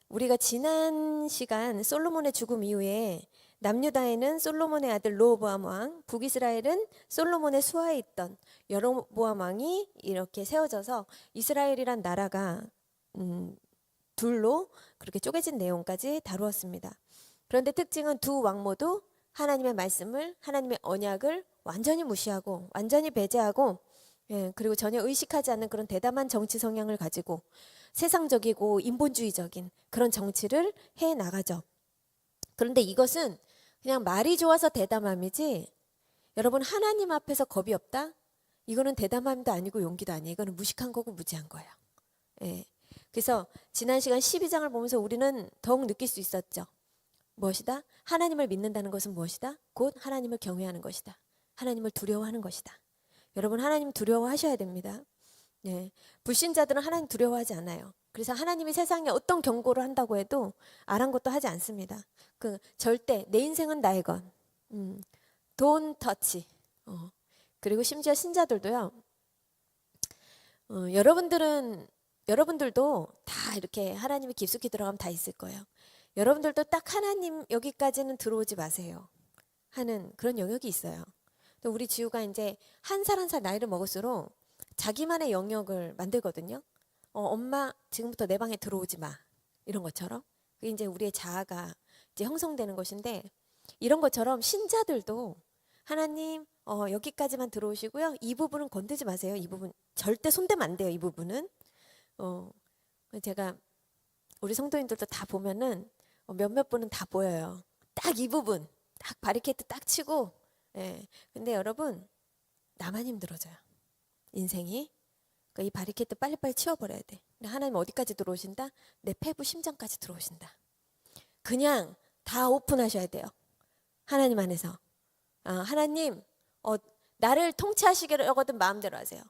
우리가 지난 시간 솔로몬의 죽음 이후에 남유다에는 솔로몬의 아들 르호보암 왕, 북이스라엘은 솔로몬의 수하에 있던 여로보암 왕이 이렇게 세워져서 이스라엘이란 나라가 둘로 그렇게 쪼개진 내용까지 다루었습니다. 그런데 특징은 두 왕 모두 하나님의 말씀을, 하나님의 언약을 완전히 무시하고 완전히 배제하고, 그리고 전혀 의식하지 않는 그런 대담한 정치 성향을 가지고 세상적이고 인본주의적인 그런 정치를 해 나가죠. 그런데 이것은 그냥 말이 좋아서 대담함이지, 여러분, 하나님 앞에서 겁이 없다? 이거는 대담함도 아니고 용기도 아니에요. 이거는 무식한 거고 무지한 거예요. 예. 그래서 지난 시간 12장을 보면서 우리는 더욱 느낄 수 있었죠. 무엇이다? 하나님을 믿는다는 것은 무엇이다? 곧 하나님을 경외하는 것이다. 하나님을 두려워하는 것이다. 여러분, 하나님 두려워하셔야 됩니다. 네. 불신자들은 하나님 두려워하지 않아요. 그래서 하나님이 세상에 어떤 경고를 한다고 해도 아랑곳도 하지 않습니다. 절대 내 인생은 나의 것. Don't touch. 그리고 심지어 신자들도요. 여러분들도 다 이렇게 하나님이 깊숙이 들어가면 다 있을 거예요. 여러분들도 딱 하나님 여기까지는 들어오지 마세요 하는 그런 영역이 있어요. 또 우리 지우가 이제 한 살 한 살 나이를 먹을수록 자기만의 영역을 만들거든요. 엄마 지금부터 내 방에 들어오지 마, 이런 것처럼. 그게 이제 우리의 자아가 이제 형성되는 것인데, 이런 것처럼 신자들도 하나님 여기까지만 들어오시고요, 이 부분은 건드지 마세요. 이 부분 절대 손대면 안 돼요. 이 부분은 제가 우리 성도님들도 다 보면은 몇몇 분은 다 보여요. 딱 이 부분 딱 바리케이트 딱 치고. 근데 여러분, 나만 힘들어져요, 인생이. 그러니까 이 바리케이트 빨리빨리 치워버려야 돼. 근데 하나님 어디까지 들어오신다? 내 폐부 심장까지 들어오신다. 그냥 다 오픈하셔야 돼요, 하나님 안에서. 하나님 나를 통치하시려거든 마음대로 하세요.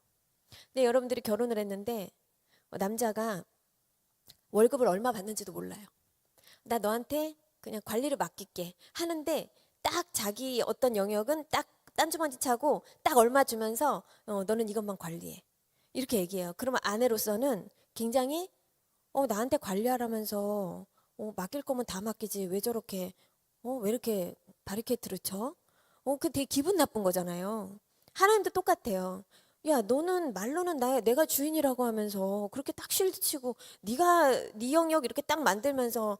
근데 여러분들이 결혼을 했는데 남자가 월급을 얼마 받는지도 몰라요. 나 너한테 그냥 관리를 맡길게 하는데, 딱 자기 어떤 영역은 딱 딴주머니 차고 딱 얼마 주면서 너는 이것만 관리해, 이렇게 얘기해요. 그러면 아내로서는 굉장히 나한테 관리하라면서 맡길 거면 다 맡기지 왜 저렇게 왜 이렇게 바리케이트를 쳐? 그 되게 기분 나쁜 거잖아요. 하나님도 똑같아요. 야, 너는 말로는 내가 주인이라고 하면서 그렇게 딱 쉴드 치고 네가 네 영역 이렇게 딱 만들면서,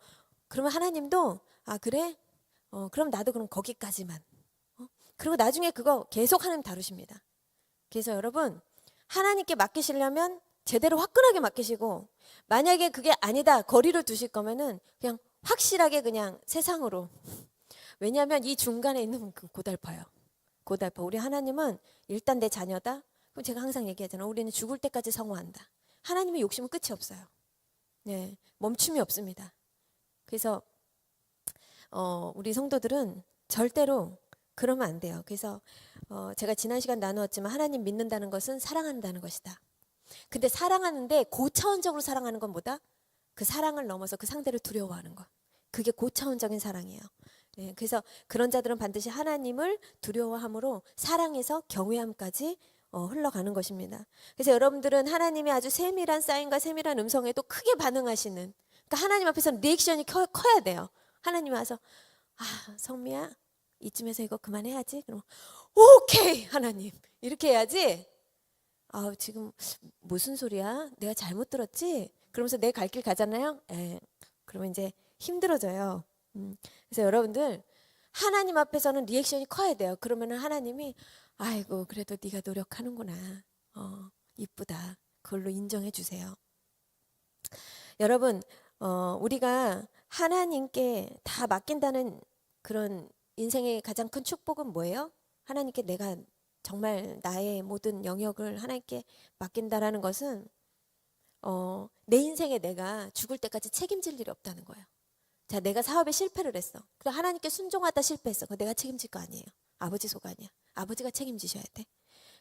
그러면 하나님도 그래? 그럼 나도 그럼 거기까지만. 그리고 나중에 그거 계속 하나님 다루십니다. 그래서 여러분, 하나님께 맡기시려면 제대로 화끈하게 맡기시고, 만약에 그게 아니다 거리를 두실 거면은 그냥 확실하게 그냥 세상으로. 왜냐하면 이 중간에 있는 고달파요. 고달파. 우리 하나님은 일단 내 자녀다. 그럼 제가 항상 얘기하잖아요. 우리는 죽을 때까지 성화한다. 하나님의 욕심은 끝이 없어요. 네, 멈춤이 없습니다. 그래서 우리 성도들은 절대로 그러면 안 돼요. 그래서 제가 지난 시간 나누었지만 하나님 믿는다는 것은 사랑한다는 것이다. 근데 사랑하는데 고차원적으로 사랑하는 건 뭐다? 그 사랑을 넘어서 그 상대를 두려워하는 것. 그게 고차원적인 사랑이에요. 네, 그래서 그런 자들은 반드시 하나님을 두려워함으로 사랑에서 경외함까지 흘러가는 것입니다. 그래서 여러분들은 하나님의 아주 세밀한 사인과 세밀한 음성에도 크게 반응하시는, 그러니까 하나님 앞에서는 리액션이 커야 돼요. 하나님 와서 성미야, 이쯤에서 이거 그만해야지. 그럼 오케이 하나님, 이렇게 해야지. 지금 무슨 소리야? 내가 잘못 들었지? 그러면서 내 갈 길 가잖아요. 그러면 이제 힘들어져요. 그래서 여러분들, 하나님 앞에서는 리액션이 커야 돼요. 그러면은 하나님이 아이고 그래도 네가 노력하는구나, 이쁘다, 그걸로 인정해 주세요. 여러분, 우리가 하나님께 다 맡긴다는 그런 인생의 가장 큰 축복은 뭐예요? 하나님께 내가 정말 나의 모든 영역을 하나님께 맡긴다라는 것은 내 인생에 내가 죽을 때까지 책임질 일이 없다는 거예요. 자, 내가 사업에 실패를 했어. 그럼 하나님께 순종하다 실패했어. 그거 내가 책임질 거 아니에요. 아버지 속 아니야. 아버지가 책임지셔야 돼.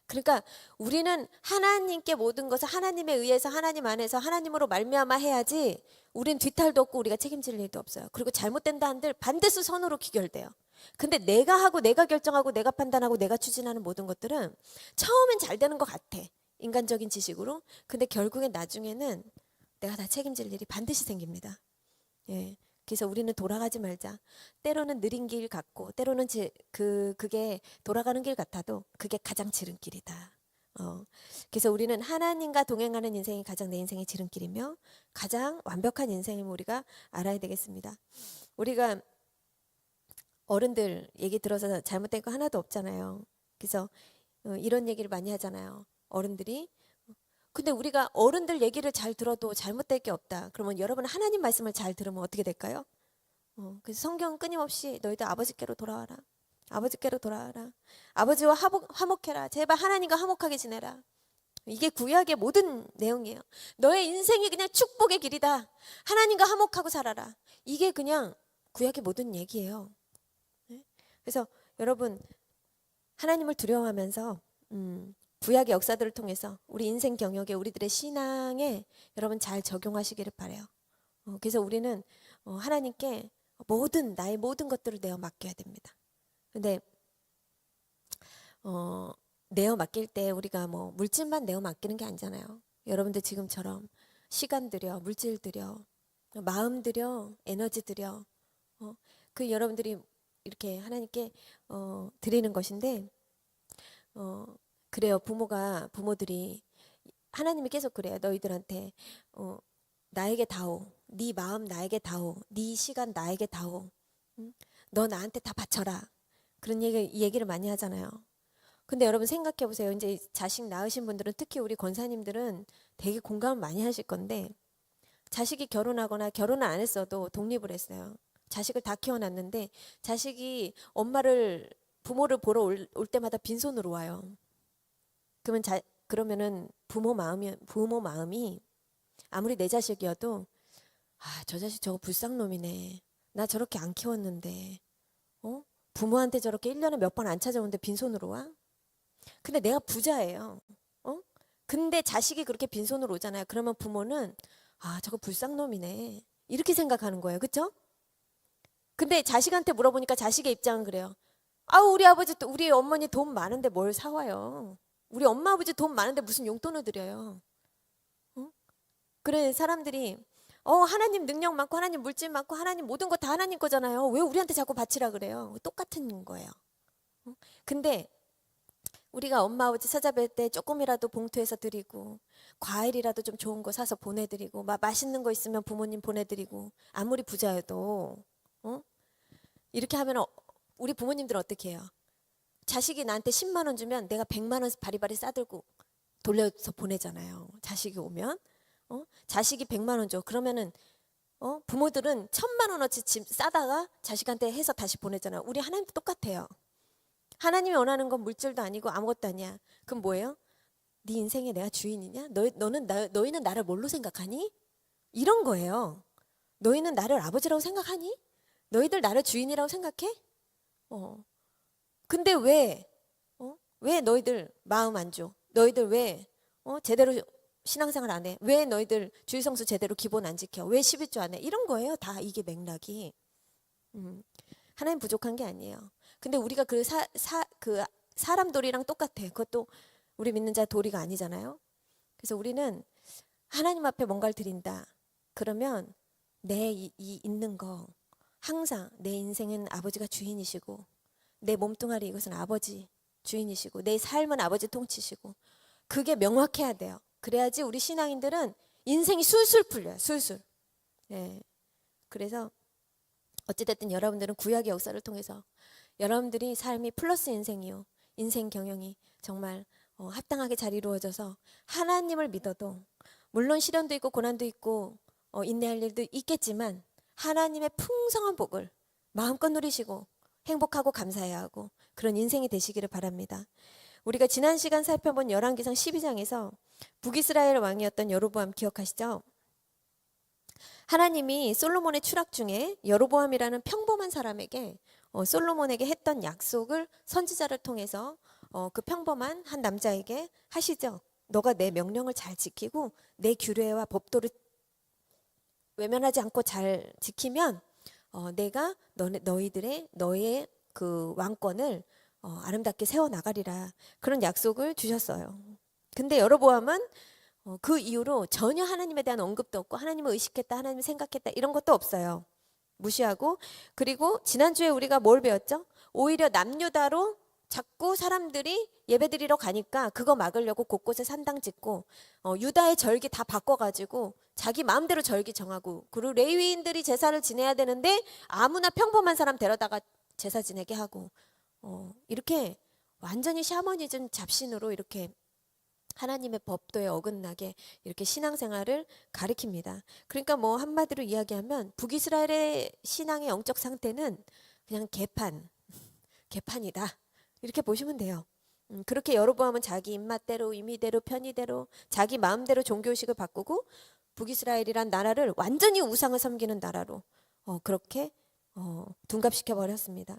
그러니까 우리는 하나님께 모든 것을 하나님에 의해서 하나님 안에서 하나님으로 말미암아 해야지, 우린 뒤탈도 없고 우리가 책임질 일도 없어요. 그리고 잘못된다 한들 반드시 선으로 귀결돼요. 근데 내가 하고 내가 결정하고 내가 판단하고 내가 추진하는 모든 것들은 처음엔 잘 되는 것 같아, 인간적인 지식으로. 근데 결국엔 나중에는 내가 다 책임질 일이 반드시 생깁니다. 예. 그래서 우리는 돌아가지 말자. 때로는 느린 길 같고, 때로는 그게 돌아가는 길 같아도 그게 가장 지름길이다. 그래서 우리는 하나님과 동행하는 인생이 가장 내 인생의 지름길이며 가장 완벽한 인생임을 우리가 알아야 되겠습니다. 우리가 어른들 얘기 들어서 잘못된 거 하나도 없잖아요. 그래서 이런 얘기를 많이 하잖아요. 어른들이 근데 우리가 어른들 얘기를 잘 들어도 잘못될 게 없다. 그러면 여러분 하나님 말씀을 잘 들으면 어떻게 될까요? 그래서 성경은 끊임없이 너희들 아버지께로 돌아와라. 아버지께로 돌아와라. 아버지와 화목해라. 제발 하나님과 화목하게 지내라. 이게 구약의 모든 내용이에요. 너의 인생이 그냥 축복의 길이다. 하나님과 화목하고 살아라. 이게 그냥 구약의 모든 얘기예요. 그래서 여러분 하나님을 두려워하면서 구약의 역사들을 통해서 우리 인생 경영에 우리들의 신앙에 여러분 잘 적용하시기를 바라요. 그래서 우리는 하나님께 나의 모든 것들을 내어 맡겨야 됩니다. 근데 내어 맡길 때 우리가 뭐 물질만 내어 맡기는 게 아니잖아요. 여러분들 지금처럼 시간 들여, 물질 들여, 마음 들여, 에너지 들여, 그 여러분들이 이렇게 하나님께 드리는 것인데 그래요. 부모들이 하나님이 계속 그래요. 너희들한테 나에게 다오. 네 마음 나에게 다오. 네 시간 나에게 다오. 너 나한테 다 바쳐라. 그런 얘기를 많이 하잖아요. 근데 여러분 생각해 보세요. 이제 자식 낳으신 분들은 특히 우리 권사님들은 되게 공감을 많이 하실 건데 자식이 결혼하거나 결혼을 안 했어도 독립을 했어요. 자식을 다 키워놨는데 자식이 부모를 보러 올 때마다 빈손으로 와요. 그러면은 부모 마음이 아무리 내 자식이어도 저 자식 저거 불쌍놈이네. 나 저렇게 안 키웠는데 부모한테 저렇게 1년에 몇 번 안 찾아오는데 빈손으로 와? 근데 내가 부자예요. 근데 자식이 그렇게 빈손으로 오잖아요. 그러면 부모는 저거 불쌍놈이네. 이렇게 생각하는 거예요. 그렇죠? 근데 자식한테 물어보니까 자식의 입장은 그래요. 우리 어머니 돈 많은데 뭘 사와요. 우리 엄마 아버지 돈 많은데 무슨 용돈을 드려요. 그래 사람들이 하나님 능력 많고 하나님 물질 많고 하나님 모든 거 다 하나님 거잖아요. 왜 우리한테 자꾸 바치라 그래요. 똑같은 거예요. 근데 우리가 엄마 아버지 찾아뵐 때 조금이라도 봉투에서 드리고 과일이라도 좀 좋은 거 사서 보내드리고 맛있는 거 있으면 부모님 보내드리고 아무리 부자여도 이렇게 하면 우리 부모님들은 어떻게 해요? 자식이 나한테 10만 원 주면 내가 100만 원 바리바리 싸들고 돌려서 보내잖아요. 자식이 오면 자식이 100만 원 줘. 그러면은 부모들은 1000만 원어치 싸다가 자식한테 해서 다시 보내잖아요. 우리 하나님도 똑같아요. 하나님이 원하는 건 물질도 아니고 아무것도 아니야. 그럼 뭐예요? 네 인생에 내가 주인이냐? 너희는 나를 뭘로 생각하니? 이런 거예요. 너희는 나를 아버지라고 생각하니? 너희들 나를 주인이라고 생각해? 근데 왜 너희들 마음 안 줘? 너희들 왜 제대로 신앙생활 안 해? 왜 너희들 주일성수 제대로 기본 안 지켜? 왜 11조 안 해? 이런 거예요. 다 이게 맥락이. 하나님 부족한 게 아니에요. 근데 우리가 그 사람 도리랑 똑같아. 그것도 우리 믿는 자 도리가 아니잖아요. 그래서 우리는 하나님 앞에 뭔가를 드린다. 그러면 이 있는 거 항상 내 인생은 아버지가 주인이시고 내 몸뚱아리 이것은 아버지 주인이시고 내 삶은 아버지 통치시고 그게 명확해야 돼요. 그래야지 우리 신앙인들은 인생이 술술 풀려요. 술술. 네. 그래서 어찌됐든 여러분들은 구약의 역사를 통해서 여러분들이 삶이 플러스 인생이요. 인생 경영이 정말 합당하게 잘 이루어져서 하나님을 믿어도 물론 시련도 있고 고난도 있고 인내할 일도 있겠지만 하나님의 풍성한 복을 마음껏 누리시고 행복하고 감사해야 하고 그런 인생이 되시기를 바랍니다. 우리가 지난 시간 살펴본 열왕기상 12장에서 북이스라엘 왕이었던 여로보암 기억하시죠? 하나님이 솔로몬의 추락 중에 여로보암이라는 평범한 사람에게 솔로몬에게 했던 약속을 선지자를 통해서 그 평범한 한 남자에게 하시죠. 너가 내 명령을 잘 지키고 내 규례와 법도를 외면하지 않고 잘 지키면 내가 너의 그 왕권을 아름답게 세워나가리라 그런 약속을 주셨어요. 근데 여로보암은 그 이후로 전혀 하나님에 대한 언급도 없고 하나님을 의식했다, 하나님을 생각했다 이런 것도 없어요. 무시하고. 그리고 지난주에 우리가 뭘 배웠죠? 오히려 남유다로 자꾸 사람들이 예배드리러 가니까 그거 막으려고 곳곳에 산당 짓고 유다의 절기 다 바꿔가지고 자기 마음대로 절기 정하고, 그리고 레위인들이 제사를 지내야 되는데 아무나 평범한 사람 데려다가 제사 지내게 하고, 이렇게 완전히 샤머니즘 잡신으로 이렇게 하나님의 법도에 어긋나게 이렇게 신앙생활을 가리킵니다. 그러니까 뭐 한마디로 이야기하면 북이스라엘의 신앙의 영적 상태는 그냥 개판이다 이렇게 보시면 돼요. 그렇게 여로보암은 자기 입맛대로, 임의대로, 편의대로, 자기 마음대로 종교의식을 바꾸고 북이스라엘이란 나라를 완전히 우상을 섬기는 나라로 그렇게 둔갑시켜 버렸습니다.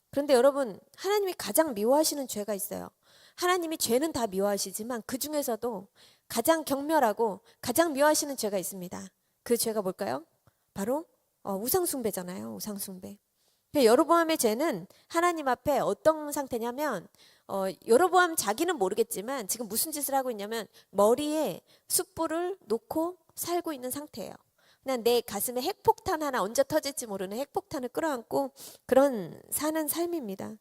그런데 여러분, 하나님이 가장 미워하시는 죄가 있어요. 하나님이 죄는 다 미워하시지만 그 중에서도 가장 경멸하고 가장 미워하시는 죄가 있습니다. 그 죄가 뭘까요? 바로 우상숭배잖아요. 우상숭배. 여로보암의 죄는 하나님 앞에 어떤 상태냐면, 여로보암 자기는 모르겠지만 지금 무슨 짓을 하고 있냐면 머리에 숯불을 놓고 살고 있는 상태예요. 그냥 내 가슴에 핵폭탄 하나 언제 터질지 모르는 핵폭탄을 끌어안고 그런 사는 삶입니다.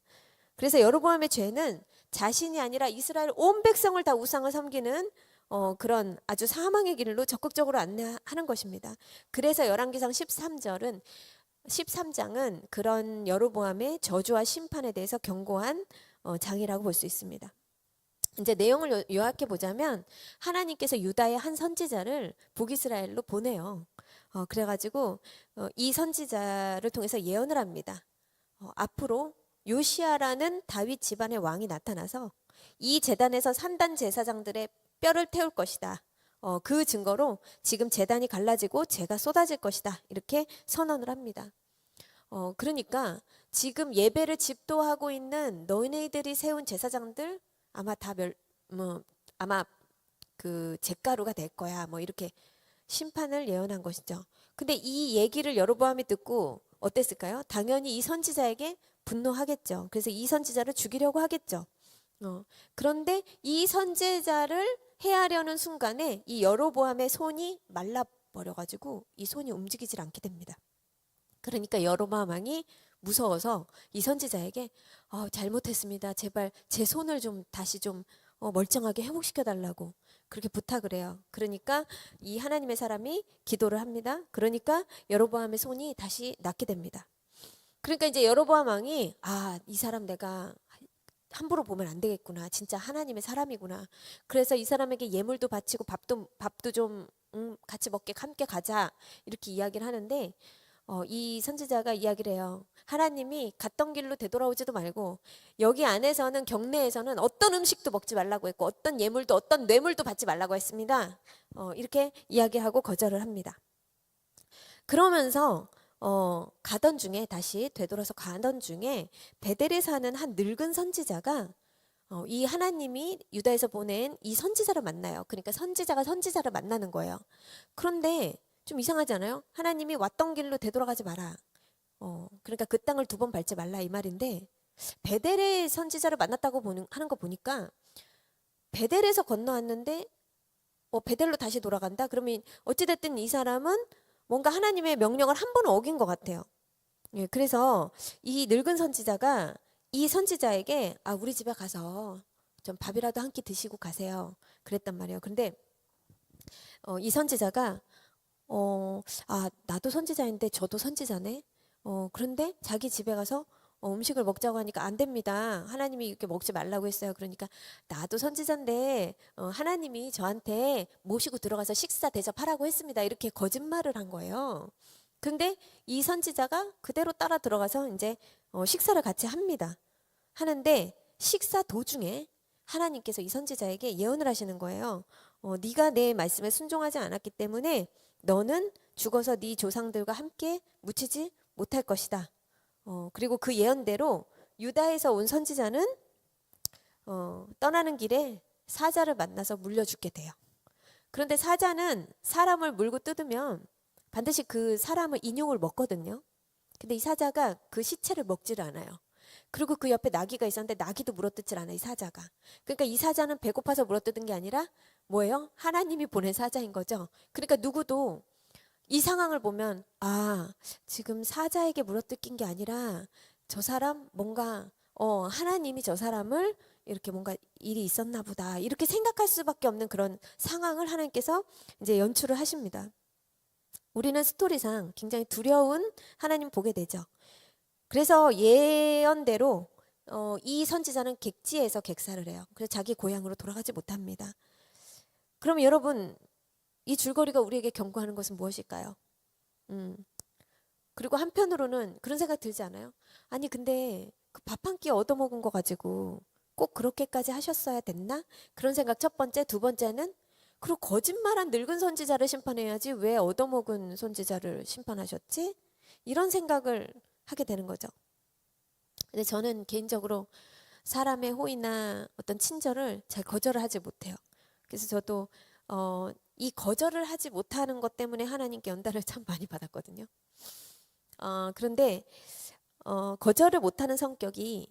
그래서 여로보암의 죄는 자신이 아니라 이스라엘 온 백성을 다 우상을 섬기는 그런 아주 사망의 길로 적극적으로 안내하는 것입니다. 그래서 열왕기상 13장은 그런 여로보암의 저주와 심판에 대해서 경고한 장이라고 볼 수 있습니다. 이제 내용을 요약해 보자면 하나님께서 유다의 한 선지자를 북이스라엘로 보내요. 그래가지고 이 선지자를 통해서 예언을 합니다. 앞으로 요시아라는 다윗 집안의 왕이 나타나서 이 제단에서 산단 제사장들의 뼈를 태울 것이다. 그 증거로 지금 제단이 갈라지고 재가 쏟아질 것이다. 이렇게 선언을 합니다. 그러니까 지금 예배를 집도하고 있는 너희들이 세운 제사장들 아마 아마 그 잿가루가 될 거야. 뭐 이렇게 심판을 예언한 것이죠. 근데 이 얘기를 여로보암이 듣고 어땠을까요? 당연히 이 선지자에게 분노하겠죠. 그래서 이 선지자를 죽이려고 하겠죠. 그런데 이 선지자를 해하려는 순간에 이 여로보암의 손이 말라버려가지고 이 손이 움직이질 않게 됩니다. 그러니까 여로보암 왕이 무서워서 이 선지자에게 잘못했습니다. 제발 제 손을 좀 다시 좀 멀쩡하게 회복시켜 달라고 그렇게 부탁을 해요. 그러니까 이 하나님의 사람이 기도를 합니다. 그러니까 여로보암의 손이 다시 낫게 됩니다. 그러니까 이제 여로보암 왕이 이 사람 내가 함부로 보면 안 되겠구나. 진짜 하나님의 사람이구나. 그래서 이 사람에게 예물도 바치고 밥도 좀 같이 먹게 함께 가자. 이렇게 이야기를 하는데 이 선지자가 이야기를 해요. 하나님이 갔던 길로 되돌아오지도 말고 여기 안에서는 경내에서는 어떤 음식도 먹지 말라고 했고 어떤 예물도 어떤 뇌물도 받지 말라고 했습니다. 이렇게 이야기하고 거절을 합니다. 그러면서 가던 중에 다시 되돌아서 가던 중에 베델에 사는 한 늙은 선지자가 이 하나님이 유다에서 보낸 이 선지자를 만나요. 그러니까 선지자가 선지자를 만나는 거예요. 그런데 좀 이상하지 않아요? 하나님이 왔던 길로 되돌아가지 마라. 그러니까 그 땅을 2번 밟지 말라 이 말인데 베델의 선지자를 만났다고 하는 거 보니까 베델에서 건너왔는데 베델로 다시 돌아간다? 그러면 어찌됐든 이 사람은 뭔가 하나님의 명령을 한 번 어긴 것 같아요. 예, 그래서 이 늙은 선지자가 이 선지자에게 우리 집에 가서 좀 밥이라도 한 끼 드시고 가세요. 그랬단 말이에요. 근데 이 선지자가 나도 선지자인데 저도 선지자네. 그런데 자기 집에 가서 음식을 먹자고 하니까 안 됩니다. 하나님이 이렇게 먹지 말라고 했어요. 그러니까 나도 선지자인데 하나님이 저한테 모시고 들어가서 식사 대접하라고 했습니다. 이렇게 거짓말을 한 거예요. 근데 이 선지자가 그대로 따라 들어가서 이제 식사를 같이 합니다. 하는데 식사 도중에 하나님께서 이 선지자에게 예언을 하시는 거예요. 네가 내 말씀에 순종하지 않았기 때문에 너는 죽어서 네 조상들과 함께 묻히지 못할 것이다. 그리고 그 예언대로 유다에서 온 선지자는 떠나는 길에 사자를 만나서 물려 죽게 돼요. 그런데 사자는 사람을 물고 뜯으면 반드시 그 사람의 인육을 먹거든요. 근데 이 사자가 그 시체를 먹지를 않아요. 그리고 그 옆에 나귀가 있었는데 나귀도 물어뜯질 않아요, 이 사자가. 그러니까 이 사자는 배고파서 물어뜯은 게 아니라 뭐예요? 하나님이 보낸 사자인 거죠. 그러니까 누구도 이 상황을 보면 지금 사자에게 물어뜯긴 게 아니라 저 사람 뭔가 하나님이 저 사람을 이렇게 뭔가 일이 있었나 보다 이렇게 생각할 수밖에 없는 그런 상황을 하나님께서 이제 연출을 하십니다. 우리는 스토리상 굉장히 두려운 하나님 보게 되죠. 그래서 예언대로 이 선지자는 객지에서 객사를 해요. 그래서 자기 고향으로 돌아가지 못합니다. 그럼 여러분 이 줄거리가 우리에게 경고하는 것은 무엇일까요? 그리고 한편으로는 그런 생각 들지 않아요? 아니 근데 그 밥 한 끼 얻어먹은 거 가지고 꼭 그렇게까지 하셨어야 됐나? 그런 생각 첫 번째. 두 번째는 그리고 거짓말한 늙은 선지자를 심판해야지 왜 얻어먹은 선지자를 심판하셨지? 이런 생각을 하게 되는 거죠. 근데 저는 개인적으로 사람의 호의나 어떤 친절을 잘 거절을 하지 못해요. 그래서 저도 이 거절을 하지 못하는 것 때문에 하나님께 연단을 참 많이 받았거든요. 그런데 거절을 못하는 성격이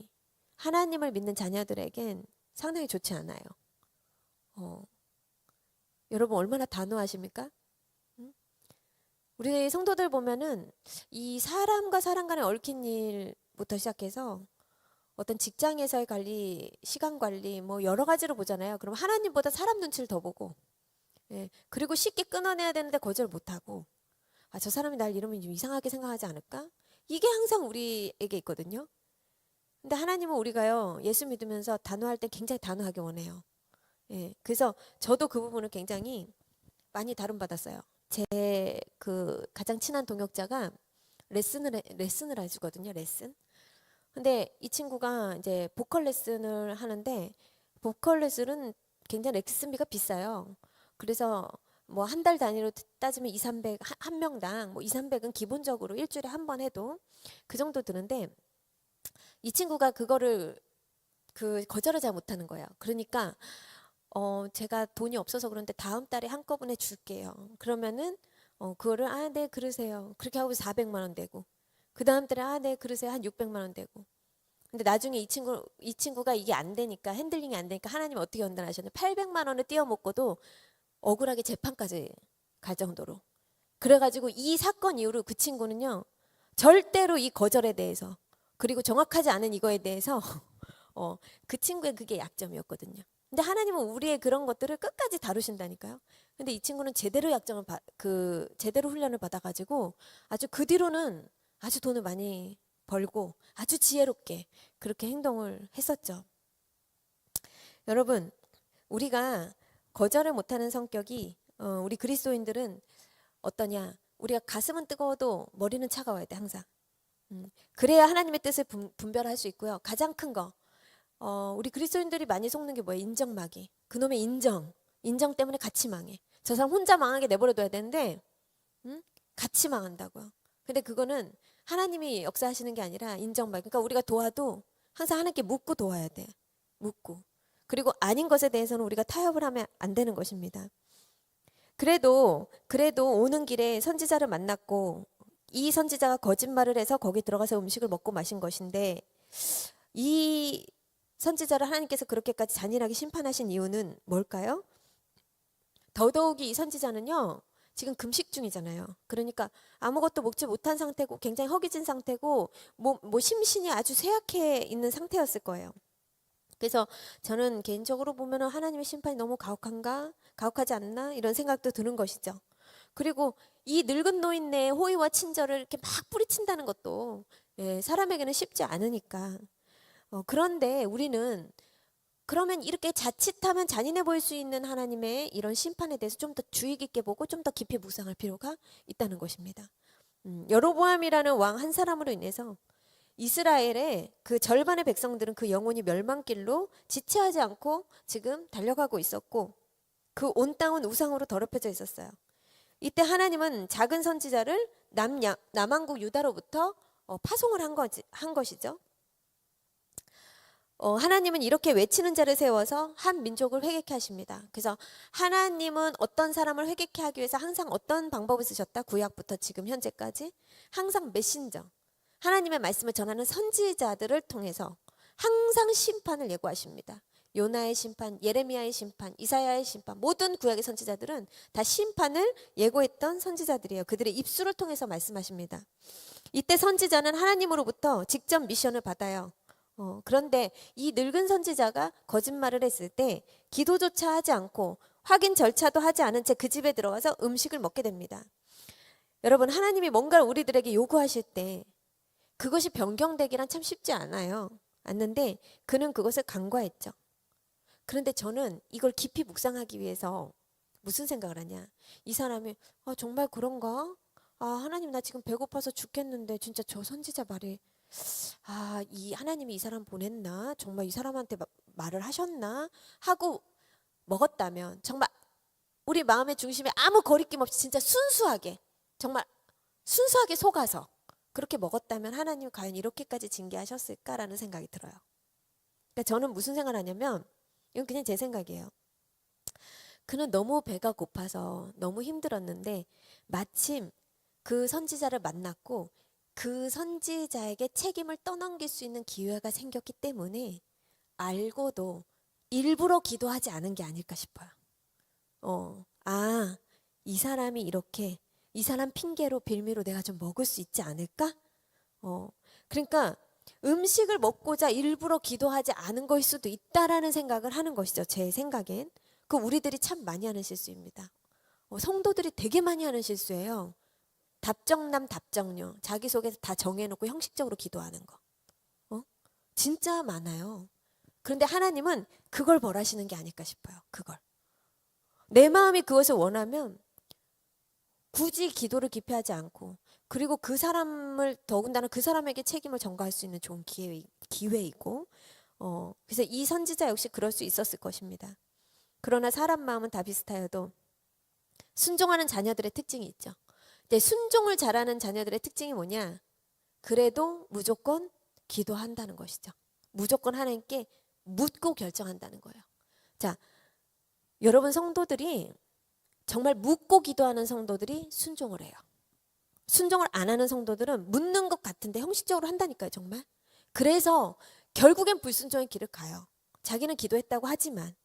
하나님을 믿는 자녀들에겐 상당히 좋지 않아요. 여러분 얼마나 단호하십니까? 우리 성도들 보면은 이 사람과 사람 간의 얽힌 일부터 시작해서 어떤 직장에서의 관리, 시간 관리 뭐 여러 가지로 보잖아요. 그럼 하나님보다 사람 눈치를 더 보고, 예. 그리고 쉽게 끊어내야 되는데 거절 못하고, 저 사람이 날 이러면 좀 이상하게 생각하지 않을까? 이게 항상 우리에게 있거든요. 근데 하나님은 우리가요 예수 믿으면서 단호할 때 굉장히 단호하게 원해요. 예. 그래서 저도 그 부분을 굉장히 많이 다룬받았어요. 제 그 가장 친한 동역자가 레슨을 해주거든요. 레슨. 근데 이 친구가 이제 보컬 레슨을 하는데 보컬 레슨은 굉장히 레슨비가 비싸요. 그래서 뭐 한 달 단위로 따지면 2, 300 한 명당 뭐 2, 300은 기본적으로 일주일에 한 번 해도 그 정도 드는데 이 친구가 그거를 거절을 잘 못하는 거예요. 그러니까 제가 돈이 없어서 그런데 다음 달에 한꺼번에 줄게요. 그러면은 그거를 네 그러세요. 그렇게 하고 400만 원 되고 그 다음 달에 네 그러세요. 한 600만 원 되고. 근데 나중에 이 친구가 이게 안 되니까 핸들링이 안 되니까 하나님 어떻게 연단하셨냐? 800만 원을 띄어먹고도 억울하게 재판까지 갈 정도로. 그래가지고 이 사건 이후로 그 친구는요 절대로 이 거절에 대해서 그리고 정확하지 않은 이거에 대해서 그 친구의 그게 약점이었거든요. 근데 하나님은 우리의 그런 것들을 끝까지 다루신다니까요. 근데 이 친구는 제대로 제대로 훈련을 받아가지고 아주 그 뒤로는 아주 돈을 많이 벌고 아주 지혜롭게 그렇게 행동을 했었죠. 여러분, 우리가 거절을 못하는 성격이 우리 그리스도인들은 어떠냐? 우리가 가슴은 뜨거워도 머리는 차가워야 돼 항상. 그래야 하나님의 뜻을 분별할 수 있고요. 가장 큰 거. 우리 그리스도인들이 많이 속는 게 뭐예요? 인정마귀. 그놈의 인정 때문에 같이 망해. 저 사람 혼자 망하게 내버려둬야 되는데 같이 망한다고요. 근데 그거는 하나님이 역사하시는 게 아니라 인정마귀. 그러니까 우리가 도와도 항상 하나님께 묻고 도와야 돼. 묻고. 그리고 아닌 것에 대해서는 우리가 타협을 하면 안 되는 것입니다. 그래도 오는 길에 선지자를 만났고 이 선지자가 거짓말을 해서 거기 들어가서 음식을 먹고 마신 것인데 이 선지자를 하나님께서 그렇게까지 잔인하게 심판하신 이유는 뭘까요? 더더욱이 이 선지자는요 지금 금식 중이잖아요. 그러니까 아무것도 먹지 못한 상태고 굉장히 허기진 상태고 뭐 심신이 아주 쇠약해 있는 상태였을 거예요. 그래서 저는 개인적으로 보면 하나님의 심판이 너무 가혹하지 않나 이런 생각도 드는 것이죠. 그리고 이 늙은 노인네의 호의와 친절을 이렇게 막 뿌리친다는 것도 사람에게는 쉽지 않으니까. 그런데 우리는 그러면 이렇게 자칫하면 잔인해 보일 수 있는 하나님의 이런 심판에 대해서 좀 더 주의 깊게 보고 좀 더 깊이 묵상할 필요가 있다는 것입니다. 여로보암이라는 왕 한 사람으로 인해서 이스라엘의 그 절반의 백성들은 그 영혼이 멸망길로 지체하지 않고 지금 달려가고 있었고 그 온 땅은 우상으로 더럽혀져 있었어요. 이때 하나님은 작은 선지자를 남왕국 유다로부터 파송을 한 것이죠. 하나님은 이렇게 외치는 자를 세워서 한 민족을 회개케 하십니다. 그래서 하나님은 어떤 사람을 회개케 하기 위해서 항상 어떤 방법을 쓰셨다? 구약부터 지금 현재까지 항상 메신저, 하나님의 말씀을 전하는 선지자들을 통해서 항상 심판을 예고하십니다. 요나의 심판, 예레미야의 심판, 이사야의 심판, 모든 구약의 선지자들은 다 심판을 예고했던 선지자들이에요. 그들의 입술을 통해서 말씀하십니다. 이때 선지자는 하나님으로부터 직접 미션을 받아요. 그런데 이 늙은 선지자가 거짓말을 했을 때 기도조차 하지 않고 확인 절차도 하지 않은 채 그 집에 들어가서 음식을 먹게 됩니다. 여러분, 하나님이 뭔가를 우리들에게 요구하실 때 그것이 변경되기란 참 쉽지 않는데 그는 그것을 간과했죠. 그런데 저는 이걸 깊이 묵상하기 위해서 무슨 생각을 하냐. 이 사람이 정말 그런가? 하나님, 나 지금 배고파서 죽겠는데 진짜 저 선지자 말이 이 하나님이 이 사람 보냈나? 정말 이 사람한테 말을 하셨나? 하고 먹었다면 정말 우리 마음의 중심에 아무 거리낌 없이 진짜 순수하게, 정말 순수하게 속아서 그렇게 먹었다면 하나님 과연 이렇게까지 징계하셨을까라는 생각이 들어요. 그러니까 저는 무슨 생각을 하냐면, 이건 그냥 제 생각이에요. 그는 너무 배가 고파서 너무 힘들었는데 마침 그 선지자를 만났고 그 선지자에게 책임을 떠넘길 수 있는 기회가 생겼기 때문에 알고도 일부러 기도하지 않은 게 아닐까 싶어요. 이 사람이 이렇게, 이 사람 핑계로 빌미로 내가 좀 먹을 수 있지 않을까? 그러니까 음식을 먹고자 일부러 기도하지 않은 것일 수도 있다라는 생각을 하는 것이죠. 제 생각엔. 그 우리들이 참 많이 하는 실수입니다. 성도들이 되게 많이 하는 실수예요. 답정남 답정녀, 자기소개서 다 정해놓고 형식적으로 기도하는 거. 진짜 많아요. 그런데 하나님은 그걸 벌하시는 게 아닐까 싶어요. 그걸. 내 마음이 그것을 원하면 굳이 기도를 깊이 하지 않고, 그리고 그 사람을 더군다나 그 사람에게 책임을 전가할 수 있는 좋은 기회이고, 그래서 이 선지자 역시 그럴 수 있었을 것입니다. 그러나 사람 마음은 다 비슷하여도 순종하는 자녀들의 특징이 있죠. 근데 순종을 잘하는 자녀들의 특징이 뭐냐? 그래도 무조건 기도한다는 것이죠. 무조건 하나님께 묻고 결정한다는 거예요. 자, 여러분 성도들이 정말 묻고 기도하는 성도들이 순종을 해요. 순종을 안 하는 성도들은 묻는 것 같은데 형식적으로 한다니까요, 정말. 그래서 결국엔 불순종의 길을 가요. 자기는 기도했다고 하지만.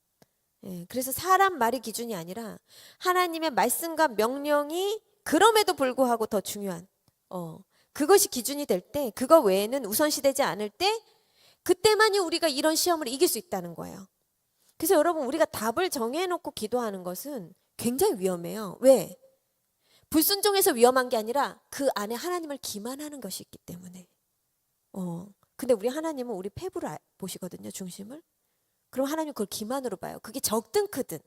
그래서 사람 말이 기준이 아니라 하나님의 말씀과 명령이 그럼에도 불구하고 더 중요한, 그것이 기준이 될 때, 그거 외에는 우선시되지 않을 때, 그때만이 우리가 이런 시험을 이길 수 있다는 거예요. 그래서 여러분, 우리가 답을 정해놓고 기도하는 것은 굉장히 위험해요. 왜? 불순종해서 위험한 게 아니라 그 안에 하나님을 기만하는 것이 있기 때문에. 근데 우리 하나님은 우리 폐부를 보시거든요, 중심을. 그럼 하나님 그걸 기만으로 봐요. 그게 적든 크든,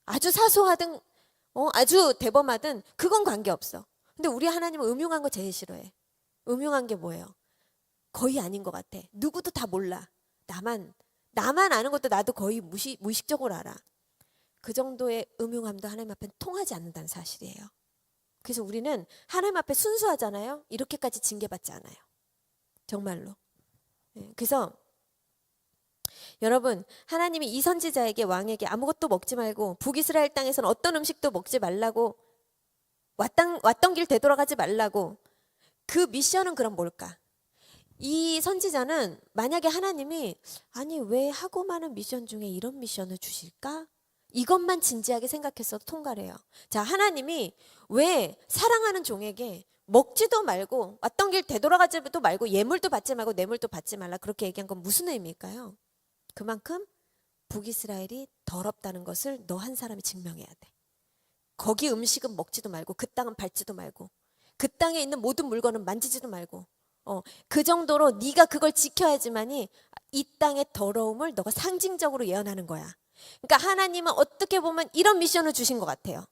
아주 사소하든 아주 대범하든 그건 관계없어. 근데 우리 하나님은 음흉한 거 제일 싫어해. 음흉한 게 뭐예요? 거의 아닌 것 같아. 누구도 다 몰라. 나만 아는 것도 나도 거의 무의식적으로 알아. 그 정도의 음흉함도 하나님 앞에 통하지 않는다는 사실이에요. 그래서 우리는 하나님 앞에 순수하잖아요. 이렇게까지 징계받지 않아요. 정말로. 그래서 여러분, 하나님이 이 선지자에게, 왕에게 아무것도 먹지 말고 북이스라엘 땅에서는 어떤 음식도 먹지 말라고, 왔던 길 되돌아가지 말라고, 그 미션은 그럼 뭘까? 이 선지자는 만약에 하나님이 왜 하고 많은 미션 중에 이런 미션을 주실까? 이것만 진지하게 생각했어도 통과를 해요. 자, 하나님이 왜 사랑하는 종에게 먹지도 말고 왔던 길 되돌아가지도 말고 예물도 받지 말고 뇌물도 받지 말라 그렇게 얘기한 건 무슨 의미일까요? 그만큼 북이스라엘이 더럽다는 것을 너 한 사람이 증명해야 돼. 거기 음식은 먹지도 말고 그 땅은 밟지도 말고 그 땅에 있는 모든 물건은 만지지도 말고 그 정도로 네가 그걸 지켜야지만이 이 땅의 더러움을 너가 상징적으로 예언하는 거야. 그러니까 하나님은 어떻게 보면 이런 미션을 주신 것 같아요.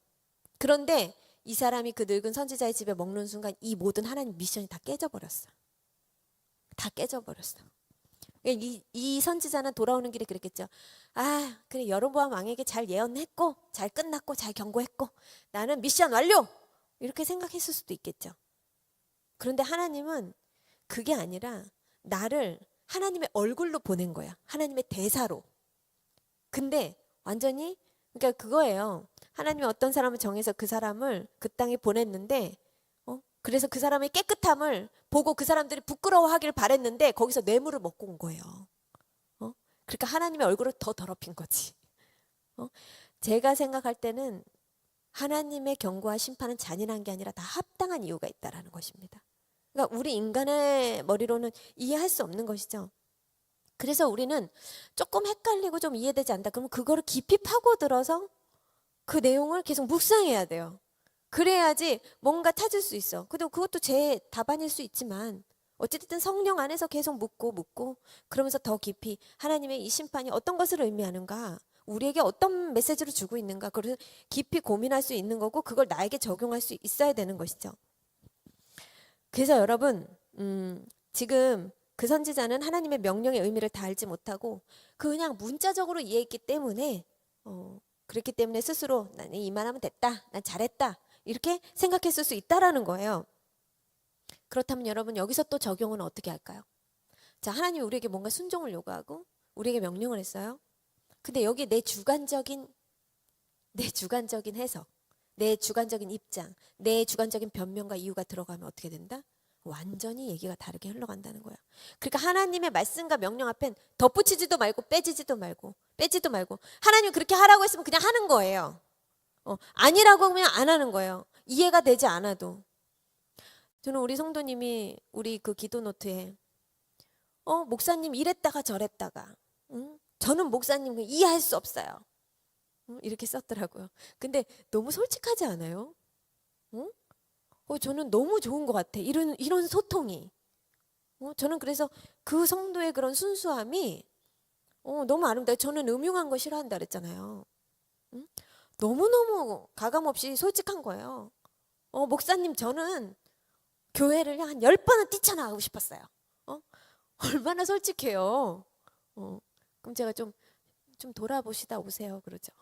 그런데 이 사람이 그 늙은 선지자의 집에 먹는 순간 이 모든 하나님 미션이 다 깨져버렸어. 다 깨져버렸어. 이 선지자는 돌아오는 길에 그랬겠죠. 그래, 여로보암 왕에게 잘 예언했고 잘 끝났고 잘 경고했고 나는 미션 완료! 이렇게 생각했을 수도 있겠죠. 그런데 하나님은 그게 아니라 나를 하나님의 얼굴로 보낸 거야. 하나님의 대사로. 근데 완전히, 그러니까 그거예요. 하나님이 어떤 사람을 정해서 그 사람을 그 땅에 보냈는데 그래서 그 사람의 깨끗함을 보고 그 사람들이 부끄러워하길 바랬는데 거기서 뇌물을 먹고 온 거예요. 그러니까 하나님의 얼굴을 더 더럽힌 거지. 제가 생각할 때는 하나님의 경고와 심판은 잔인한 게 아니라 다 합당한 이유가 있다라는 것입니다. 그러니까 우리 인간의 머리로는 이해할 수 없는 것이죠. 그래서 우리는 조금 헷갈리고 좀 이해되지 않다. 그러면 그거를 깊이 파고들어서 그 내용을 계속 묵상해야 돼요. 그래야지 뭔가 찾을 수 있어. 근데 그것도 제 답안일 수 있지만 어쨌든 성령 안에서 계속 묻고 그러면서 더 깊이 하나님의 이 심판이 어떤 것을 의미하는가, 우리에게 어떤 메시지를 주고 있는가, 그걸 깊이 고민할 수 있는 거고 그걸 나에게 적용할 수 있어야 되는 것이죠. 그래서 여러분 지금 그 선지자는 하나님의 명령의 의미를 다 알지 못하고 그냥 문자적으로 이해했기 때문에 그렇기 때문에 스스로 나는 이만하면 됐다, 난 잘했다 이렇게 생각했을 수 있다라는 거예요. 그렇다면 여러분 여기서 또 적용은 어떻게 할까요? 자, 하나님이 우리에게 뭔가 순종을 요구하고 우리에게 명령을 했어요. 근데 여기 내 주관적인 해석, 내 주관적인 입장, 내 주관적인 변명과 이유가 들어가면 어떻게 된다? 완전히 얘기가 다르게 흘러간다는 거야. 그러니까 하나님의 말씀과 명령 앞엔 덧붙이지도 말고 빼지도 말고 하나님 그렇게 하라고 했으면 그냥 하는 거예요. 아니라고 하면 안 하는 거예요. 이해가 되지 않아도. 저는 우리 성도님이 우리 그 기도 노트에 목사님 이랬다가 저랬다가 저는 목사님 이해할 수 없어요. 이렇게 썼더라고요. 근데 너무 솔직하지 않아요? 저는 너무 좋은 것 같아. 이런 소통이. 저는 그래서 그 성도의 그런 순수함이 너무 아름다워요. 저는 음흉한 거 싫어한다 그랬잖아요. 너무너무 가감없이 솔직한 거예요. 목사님 저는 교회를 한 10번은 뛰쳐나가고 싶었어요. 얼마나 솔직해요. 그럼 제가 좀 돌아보시다 오세요 그러죠.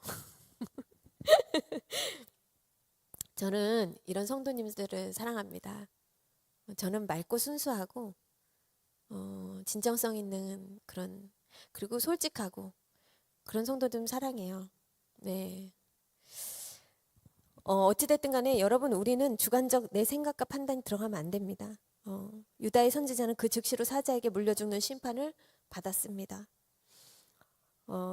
저는 이런 성도님들을 사랑합니다. 저는 맑고 순수하고 진정성 있는 그런, 그리고 솔직하고 그런 성도들 사랑해요. 네. 어찌됐든 간에 여러분 우리는 주관적 내 생각과 판단이 들어가면 안 됩니다. 유다의 선지자는 그 즉시로 사자에게 물려 죽는 심판을 받았습니다.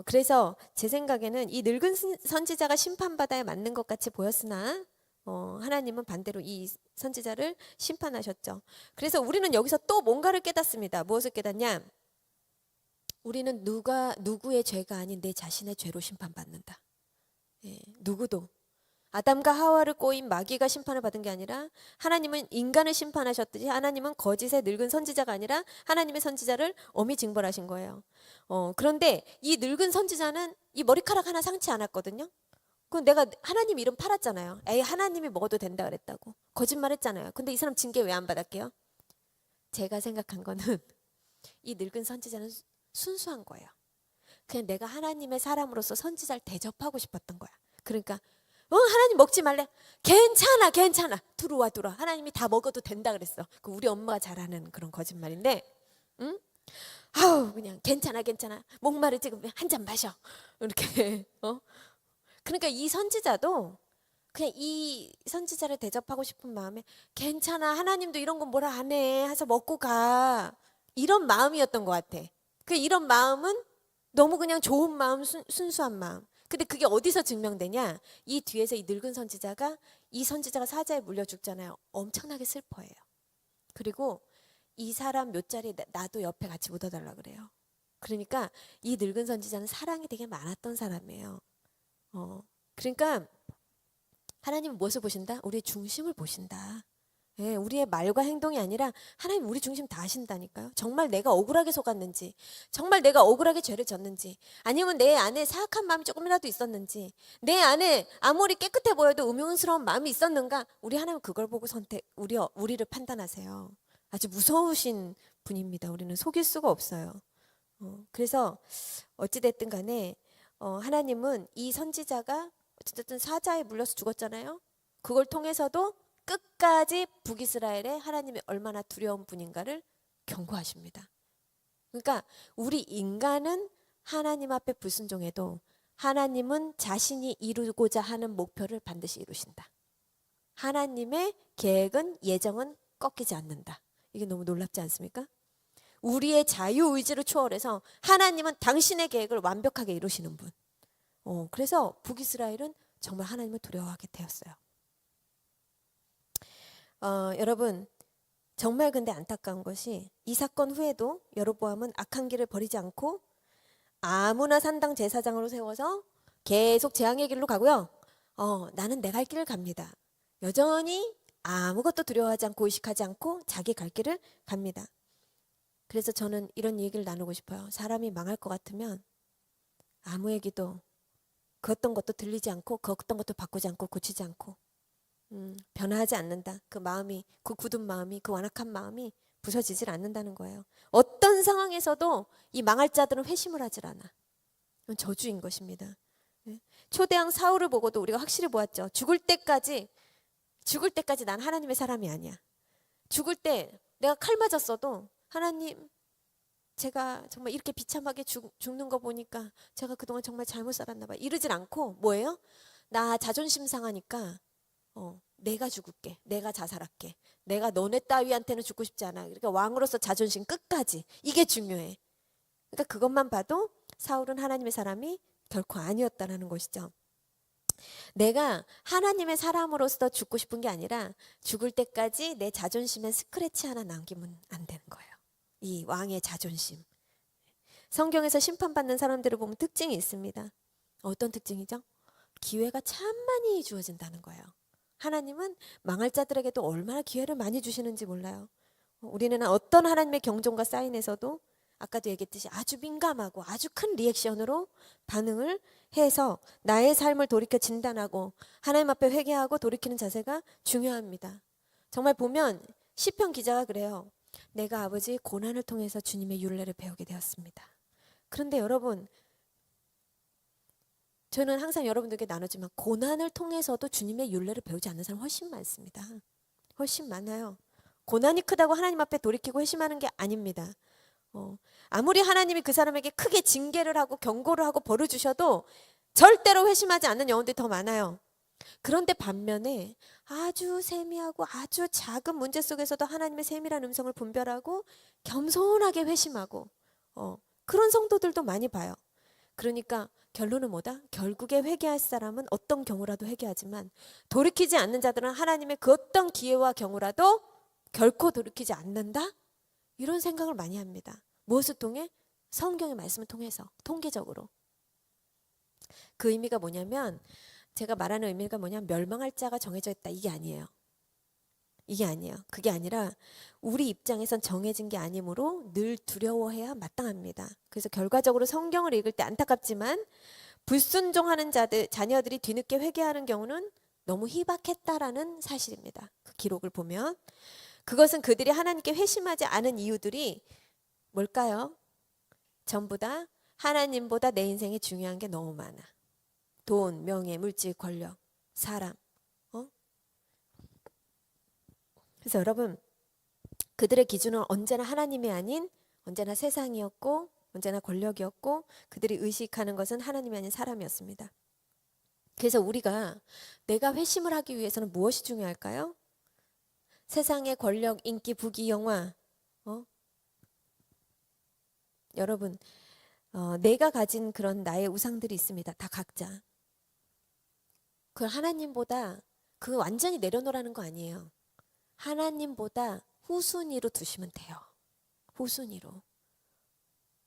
그래서 제 생각에는 이 늙은 선지자가 심판받아야 맞는 것 같이 보였으나 하나님은 반대로 이 선지자를 심판하셨죠. 그래서 우리는 여기서 또 뭔가를 깨닫습니다. 무엇을 깨닫냐? 우리는 누구의 죄가 아닌 내 자신의 죄로 심판받는다. 예, 누구도. 아담과 하와를 꼬인 마귀가 심판을 받은 게 아니라 하나님은 인간을 심판하셨듯이 하나님은 거짓의 늙은 선지자가 아니라 하나님의 선지자를 엄히 징벌하신 거예요. 그런데 이 늙은 선지자는 이 머리카락 하나 상치 않았거든요. 그럼 내가 하나님 이름 팔았잖아요. 에이 하나님이 먹어도 된다 그랬다고. 거짓말했잖아요. 근데 이 사람 징계 왜 안 받았게요? 제가 생각한 거는 이 늙은 선지자는 순수한 거예요. 그냥 내가 하나님의 사람으로서 선지자를 대접하고 싶었던 거야. 그러니까 하나님 먹지 말래. 괜찮아 들어와 하나님이 다 먹어도 된다 그랬어. 그 우리 엄마가 잘하는 그런 거짓말인데 응? 아우 그냥 괜찮아 목마르 지금 한 잔 마셔 이렇게 그러니까 이 선지자도 그냥 이 선지자를 대접하고 싶은 마음에 괜찮아 하나님도 이런 건 뭐라 안 해 해서 먹고 가 이런 마음이었던 것 같아. 그 이런 마음은 너무 그냥 좋은 마음 순수한 마음. 근데 그게 어디서 증명되냐? 이 뒤에서 이 늙은 선지자가 이 선지자가 사자에 물려 죽잖아요. 엄청나게 슬퍼해요. 그리고 이 사람 묘자리에 나도 옆에 같이 묻어달라 그래요. 그러니까 이 늙은 선지자는 사랑이 되게 많았던 사람이에요. 그러니까 하나님은 무엇을 보신다? 우리의 중심을 보신다. 예, 우리의 말과 행동이 아니라 하나님 우리 중심 다 아신다니까요. 정말 내가 억울하게 속았는지, 정말 내가 억울하게 죄를 졌는지, 아니면 내 안에 사악한 마음이 조금이라도 있었는지, 내 안에 아무리 깨끗해 보여도 음흉스러운 마음이 있었는가, 우리 하나님 그걸 보고 우리를 판단하세요. 아주 무서우신 분입니다. 우리는 속일 수가 없어요. 그래서 어찌됐든 간에 하나님은 이 선지자가 어쨌든 사자에 물려서 죽었잖아요. 그걸 통해서도 끝까지 북이스라엘에 하나님이 얼마나 두려운 분인가를 경고하십니다. 그러니까 우리 인간은 하나님 앞에 불순종해도 하나님은 자신이 이루고자 하는 목표를 반드시 이루신다. 하나님의 계획은 예정은 꺾이지 않는다. 이게 너무 놀랍지 않습니까? 우리의 자유의지를 초월해서 하나님은 당신의 계획을 완벽하게 이루시는 분. 그래서 북이스라엘은 정말 하나님을 두려워하게 되었어요. 여러분 정말 근데 안타까운 것이 이 사건 후에도 여로보암은 악한 길을 버리지 않고 아무나 산당 제사장으로 세워서 계속 재앙의 길로 가고요. 나는 내 갈 길을 갑니다. 여전히 아무것도 두려워하지 않고 의식하지 않고 자기 갈 길을 갑니다. 그래서 저는 이런 얘기를 나누고 싶어요. 사람이 망할 것 같으면 아무 얘기도 그 어떤 것도 들리지 않고 그 어떤 것도 바꾸지 않고 고치지 않고 변화하지 않는다. 그 마음이, 그 굳은 마음이, 그 완악한 마음이 부서지질 않는다는 거예요. 어떤 상황에서도 이 망할 자들은 회심을 하질 않아. 이건 저주인 것입니다. 초대왕 사울을 보고도 우리가 확실히 보았죠. 죽을 때까지 난 하나님의 사람이 아니야. 죽을 때 내가 칼 맞았어도 하나님, 제가 정말 이렇게 비참하게 죽는 거 보니까 제가 그동안 정말 잘못 살았나 봐. 이러질 않고 뭐예요? 나 자존심 상하니까 내가 죽을게. 내가 자살할게. 내가 너네 따위한테는 죽고 싶지 않아. 그러니까 왕으로서 자존심 끝까지. 이게 중요해. 그러니까 그것만 봐도 사울은 하나님의 사람이 결코 아니었다라는 것이죠. 내가 하나님의 사람으로서 죽고 싶은 게 아니라 죽을 때까지 내 자존심에 스크래치 하나 남기면 안 되는 거예요. 이 왕의 자존심. 성경에서 심판받는 사람들을 보면 특징이 있습니다. 어떤 특징이죠? 기회가 참 많이 주어진다는 거예요. 하나님은 망할 자들에게도 얼마나 기회를 많이 주시는지 몰라요. 우리는 어떤 하나님의 경종과 사인에서도 아까도 얘기했듯이 아주 민감하고 아주 큰 리액션으로 반응을 해서 나의 삶을 돌이켜 진단하고 하나님 앞에 회개하고 돌이키는 자세가 중요합니다. 정말 보면 시편 기자가 그래요. 내가 아버지 고난을 통해서 주님의 율례를 배우게 되었습니다. 그런데 여러분, 저는 항상 여러분들에게 나누지만 고난을 통해서도 주님의 율례를 배우지 않는 사람 훨씬 많습니다. 훨씬 많아요. 고난이 크다고 하나님 앞에 돌이키고 회심하는 게 아닙니다. 아무리 하나님이 그 사람에게 크게 징계를 하고 경고를 하고 벌을 주셔도 절대로 회심하지 않는 영혼들이 더 많아요. 그런데 반면에 아주 세미하고 아주 작은 문제 속에서도 하나님의 세밀한 음성을 분별하고 겸손하게 회심하고 그런 성도들도 많이 봐요. 그러니까 결론은 뭐다? 결국에 회개할 사람은 어떤 경우라도 회개하지만 돌이키지 않는 자들은 하나님의 그 어떤 기회와 경우라도 결코 돌이키지 않는다? 이런 생각을 많이 합니다. 무엇을 통해? 성경의 말씀을 통해서, 통계적으로. 그 의미가 뭐냐면, 제가 말하는 의미가 뭐냐면 멸망할 자가 정해져 있다, 이게 아니에요. 이게 아니에요. 그게 아니라 우리 입장에선 정해진 게 아니므로 늘 두려워해야 마땅합니다. 그래서 결과적으로 성경을 읽을 때 안타깝지만 불순종하는 자녀들이 뒤늦게 회개하는 경우는 너무 희박했다라는 사실입니다. 그 기록을 보면 그것은 그들이 하나님께 회심하지 않은 이유들이 뭘까요? 전부 다 하나님보다 내 인생에 중요한 게 너무 많아. 돈, 명예, 물질, 권력, 사람. 그래서 여러분, 그들의 기준은 언제나 하나님이 아닌 언제나 세상이었고 언제나 권력이었고 그들이 의식하는 것은 하나님이 아닌 사람이었습니다. 그래서 우리가 내가 회심을 하기 위해서는 무엇이 중요할까요? 세상의 권력, 인기, 부귀, 영화. 여러분, 내가 가진 그런 나의 우상들이 있습니다. 다 각자. 그 하나님보다 그 완전히 내려놓으라는 거 아니에요. 하나님보다 후순위로 두시면 돼요. 후순위로.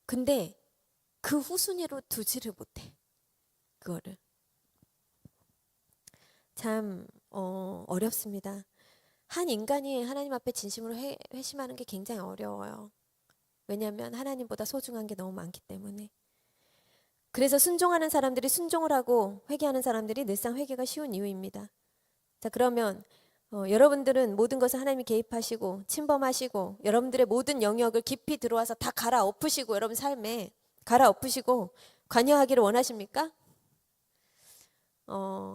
근데 그 후순위로 두지를 못해. 그거를. 참 어렵습니다. 한 인간이 하나님 앞에 진심으로 회심하는 게 굉장히 어려워요. 왜냐하면 하나님보다 소중한 게 너무 많기 때문에. 그래서 순종하는 사람들이 순종을 하고 회개하는 사람들이 늘상 회개가 쉬운 이유입니다. 자, 그러면 여러분들은 모든 것을 하나님이 개입하시고 침범하시고 여러분들의 모든 영역을 깊이 들어와서 다 갈아엎으시고 여러분 삶에 갈아엎으시고 관여하기를 원하십니까?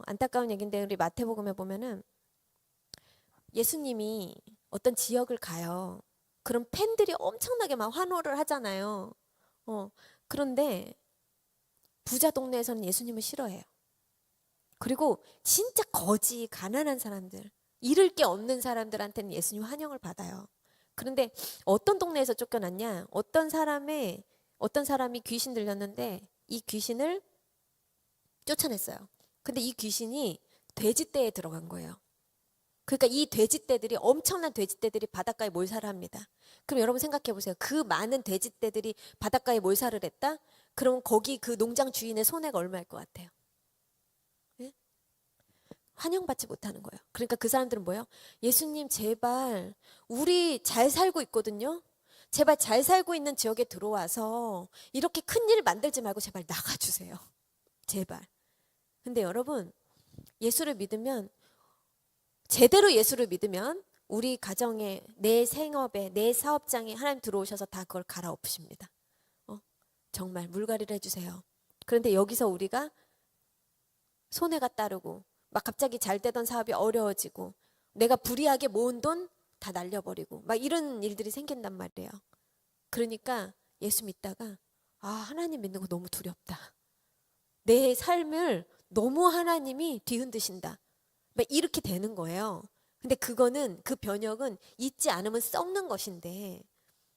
안타까운 얘기인데 우리 마태복음에 보면은 예수님이 어떤 지역을 가요. 그럼 팬들이 엄청나게 막 환호를 하잖아요. 그런데 부자 동네에서는 예수님을 싫어해요. 그리고 진짜 거지, 가난한 사람들, 잃을 게 없는 사람들한테는 예수님 환영을 받아요. 그런데 어떤 동네에서 쫓겨났냐? 어떤 사람이 귀신 들렸는데 이 귀신을 쫓아냈어요. 근데 이 귀신이 돼지떼에 들어간 거예요. 그러니까 이 돼지떼들이, 엄청난 돼지떼들이 바닷가에 몰살을 합니다. 그럼 여러분 생각해 보세요. 그 많은 돼지떼들이 바닷가에 몰살을 했다? 그럼 거기 그 농장 주인의 손해가 얼마일 것 같아요? 예? 환영받지 못하는 거예요. 그러니까 그 사람들은 뭐예요? 예수님 제발 우리 잘 살고 있거든요. 제발 잘 살고 있는 지역에 들어와서 이렇게 큰일 만들지 말고 제발 나가주세요. 제발. 근데 여러분, 예수를 믿으면, 제대로 예수를 믿으면 우리 가정에, 내 생업에, 내 사업장에 하나님 들어오셔서 다 그걸 갈아엎으십니다. 정말 물갈이를 해주세요. 그런데 여기서 우리가 손해가 따르고 막 갑자기 잘 되던 사업이 어려워지고 내가 불이하게 모은 돈 다 날려버리고 막 이런 일들이 생긴단 말이에요. 그러니까 예수 믿다가 하나님 믿는 거 너무 두렵다. 내 삶을 너무 하나님이 뒤흔드신다. 막 이렇게 되는 거예요. 근데 그거는, 그 변혁은 잊지 않으면 썩는 것인데,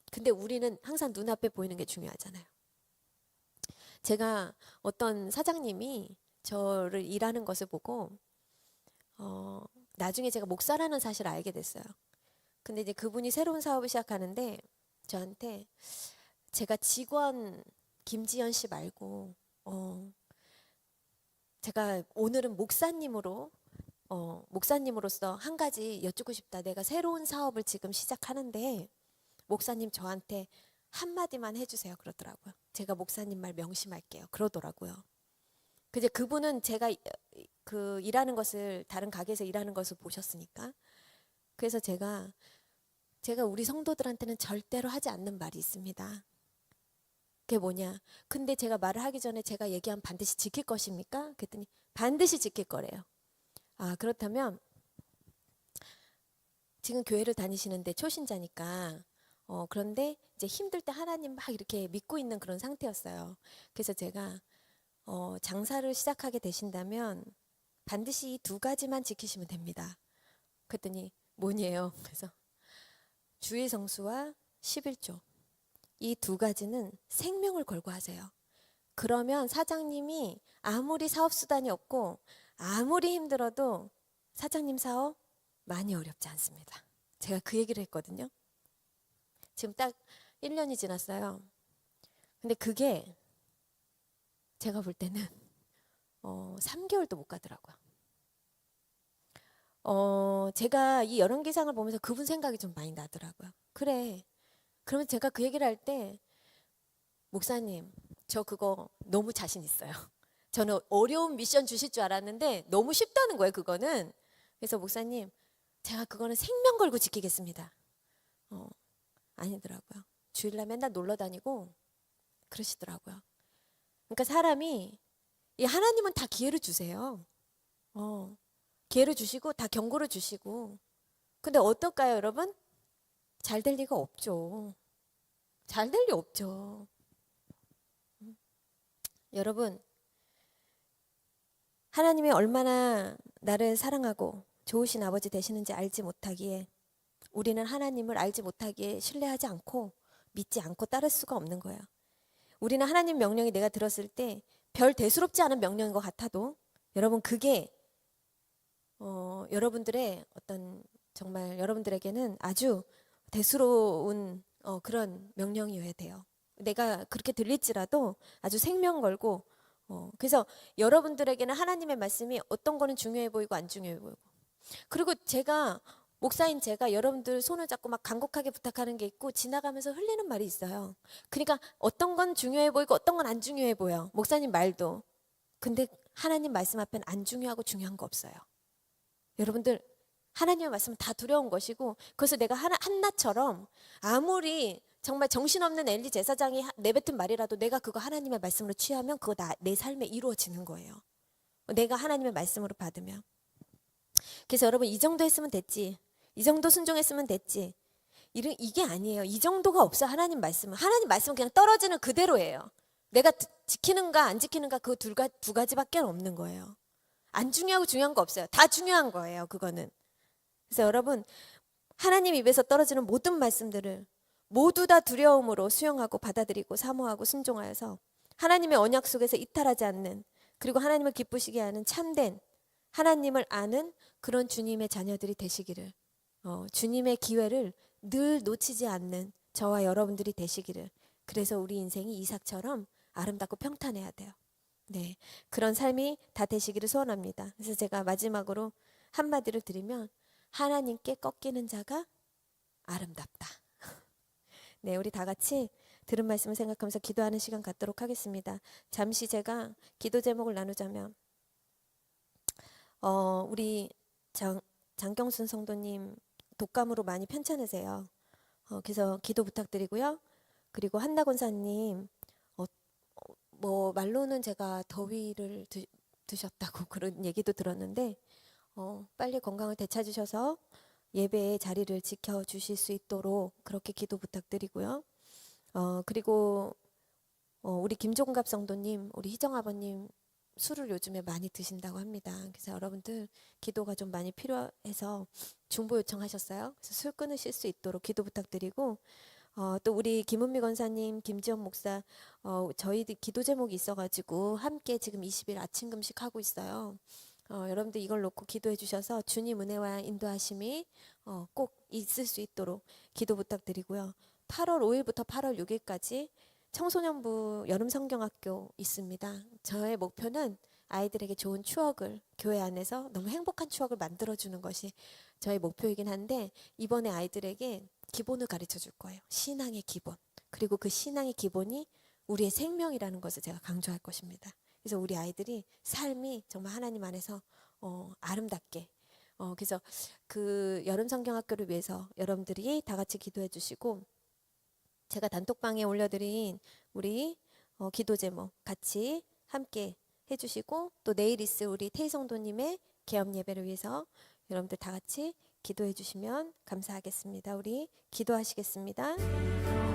근데 우리는 항상 눈앞에 보이는 게 중요하잖아요. 제가 어떤 사장님이 저를 일하는 것을 보고 나중에 제가 목사라는 사실을 알게 됐어요. 근데 이제 그분이 새로운 사업을 시작하는데 저한테, 제가 직원 김지연 씨 말고 제가 오늘은 목사님으로서 한 가지 여쭙고 싶다. 내가 새로운 사업을 지금 시작하는데 목사님 저한테 한마디만 해주세요. 그러더라고요. 제가 목사님 말 명심할게요. 그러더라고요. 근데 그분은 제가 그 일하는 것을, 다른 가게에서 일하는 것을 보셨으니까. 그래서 제가 우리 성도들한테는 절대로 하지 않는 말이 있습니다. 그게 뭐냐? 근데 제가 말을 하기 전에 제가 얘기하면 반드시 지킬 것입니까? 그랬더니 반드시 지킬 거래요. 그렇다면 지금 교회를 다니시는데 초신자니까 그런데 이제 힘들 때 하나님 막 이렇게 믿고 있는 그런 상태였어요. 그래서 제가 장사를 시작하게 되신다면 반드시 이 두 가지만 지키시면 됩니다. 그랬더니 뭐니에요? 그래서 주의 성수와 11조, 이 두 가지는 생명을 걸고 하세요. 그러면 사장님이 아무리 사업 수단이 없고 아무리 힘들어도 사장님 사업 많이 어렵지 않습니다. 제가 그 얘기를 했거든요. 지금 딱 1년이 지났어요. 근데 그게 제가 볼 때는 3개월도 못 가더라고요. 제가 이 여론기상을 보면서 그분 생각이 좀 많이 나더라고요. 그래. 그러면 제가 그 얘기를 할 때, 목사님, 저 그거 너무 자신 있어요. 저는 어려운 미션 주실 줄 알았는데 너무 쉽다는 거예요, 그거는. 그래서 목사님, 제가 그거는 생명 걸고 지키겠습니다. 아니더라고요. 주일날 맨날 놀러 다니고 그러시더라고요. 그러니까 사람이, 이 하나님은 다 기회를 주세요. 기회를 주시고 다 경고를 주시고. 근데 어떨까요, 여러분? 잘 될 리가 없죠. 잘 될 리 없죠. 여러분, 하나님이 얼마나 나를 사랑하고 좋으신 아버지 되시는지 알지 못하기에, 우리는 하나님을 알지 못하기에 신뢰하지 않고 믿지 않고 따를 수가 없는 거예요. 우리는 하나님 명령이 내가 들었을 때 별 대수롭지 않은 명령인 것 같아도, 여러분 그게 여러분들의 어떤, 정말 여러분들에게는 아주 대수로운 그런 명령이어야 돼요. 내가 그렇게 들릴지라도 아주 생명 걸고. 그래서 여러분들에게는 하나님의 말씀이 어떤 거는 중요해 보이고 안 중요해 보이고. 그리고 제가, 목사인 제가 여러분들 손을 잡고 막 간곡하게 부탁하는 게 있고 지나가면서 흘리는 말이 있어요. 그러니까 어떤 건 중요해 보이고 어떤 건 안 중요해 보여. 목사님 말도. 근데 하나님 말씀 앞엔 안 중요하고 중요한 거 없어요. 여러분들, 하나님의 말씀은 다 두려운 것이고, 그래서 내가 한나처럼 아무리 정말 정신없는 엘리 제사장이 내뱉은 말이라도 내가 그거 하나님의 말씀으로 취하면 그거 내 삶에 이루어지는 거예요. 내가 하나님의 말씀으로 받으면. 그래서 여러분, 이 정도 했으면 됐지, 이 정도 순종했으면 됐지, 이게 아니에요. 이 정도가 없어. 하나님 말씀은 그냥 떨어지는 그대로예요. 내가 지키는가 안 지키는가 그 두 가지밖에 없는 거예요. 안 중요하고 중요한 거 없어요. 다 중요한 거예요, 그거는. 그래서 여러분, 하나님 입에서 떨어지는 모든 말씀들을 모두 다 두려움으로 수용하고 받아들이고 사모하고 순종하여서 하나님의 언약 속에서 이탈하지 않는, 그리고 하나님을 기쁘시게 하는 참된 하나님을 아는 그런 주님의 자녀들이 되시기를, 주님의 기회를 늘 놓치지 않는 저와 여러분들이 되시기를, 그래서 우리 인생이 이삭처럼 아름답고 평탄해야 돼요. 네, 그런 삶이 다 되시기를 소원합니다. 그래서 제가 마지막으로 한마디를 드리면, 하나님께 꺾이는 자가 아름답다. 네, 우리 다 같이 들은 말씀을 생각하면서 기도하는 시간 갖도록 하겠습니다. 잠시 제가 기도 제목을 나누자면, 우리 장경순 성도님 독감으로 많이 편찮으세요. 그래서 기도 부탁드리고요. 그리고 한나 권사님, 뭐 말로는 제가 더위를 드셨다고 그런 얘기도 들었는데, 빨리 건강을 되찾으셔서 예배의 자리를 지켜주실 수 있도록 그렇게 기도 부탁드리고요. 그리고 우리 김종갑 성도님, 우리 희정 아버님 술을 요즘에 많이 드신다고 합니다. 그래서 여러분들 기도가 좀 많이 필요해서 중보 요청하셨어요. 그래서 술 끊으실 수 있도록 기도 부탁드리고, 또 우리 김은미 권사님, 김지원 목사, 저희들 기도 제목이 있어가지고 함께 지금 20일 아침 금식 하고 있어요. 여러분들 이걸 놓고 기도해 주셔서 주님 은혜와 인도하심이 꼭 있을 수 있도록 기도 부탁드리고요. 8월 5일부터 8월 6일까지 청소년부 여름 성경학교 있습니다. 저의 목표는 아이들에게 좋은 추억을, 교회 안에서 너무 행복한 추억을 만들어주는 것이 저의 목표이긴 한데, 이번에 아이들에게 기본을 가르쳐 줄 거예요. 신앙의 기본. 그리고 그 신앙의 기본이 우리의 생명이라는 것을 제가 강조할 것입니다. 그래서 우리 아이들이 삶이 정말 하나님 안에서 아름답게, 그래서 그 여름 성경학교를 위해서 여러분들이 다 같이 기도해 주시고, 제가 단톡방에 올려드린 우리 기도 제목 같이 함께 해주시고, 또 내일 있을 우리 태희 성도님의 개업 예배를 위해서 여러분들 다 같이 기도해 주시면 감사하겠습니다. 우리 기도하시겠습니다.